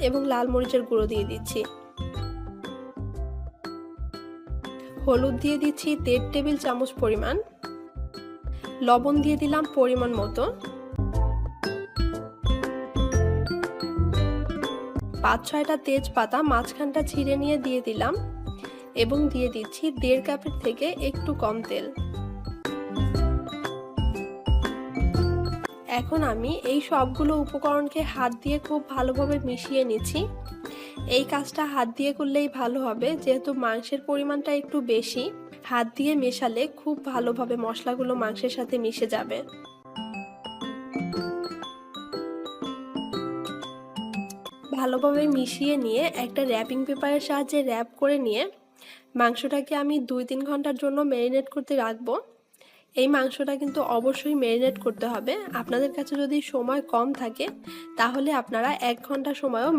এবং লাল মরিচের গুঁড়ো দিয়ে দিচ্ছি। হলুদ দিয়ে দিচ্ছি 1.5 টেবিল চামচ পরিমাণ। লবণ দিয়ে দিলাম পরিমাণ মতো। 5-6টা তেজপাতা মাঝখানটা ছিঁড়ে নিয়ে দিয়ে দিলাম এবং দিয়ে দিচ্ছি 1.5 কাপের থেকে একটু কম তেল। এখন আমি এই সবগুলো উপকরণকে হাত দিয়ে খুব ভালোভাবে মিশিয়ে নিচ্ছি। এই কাজটা হাত দিয়ে করলেই ভালো হবে, যেহেতু মাংসের পরিমাণটা একটু বেশি। হাত দিয়ে মেশালে খুব ভালোভাবে মশলাগুলো মাংসের সাথে মিশে যাবে। ভালোভাবে মিশিয়ে নিয়ে একটা র্যাপিং পেপারের সাহায্যে র্যাপ করে নিয়ে মাংসটাকে আমি 2-3 ঘন্টার জন্য ম্যারিনেট করতে রাখবো। এই মাংসটা কিন্তু অবশ্যই ম্যারিনেট করতে হবে। আপনাদের কাছে যদি সময় কম থাকে তাহলে আপনারা 1 ঘন্টা সময়ও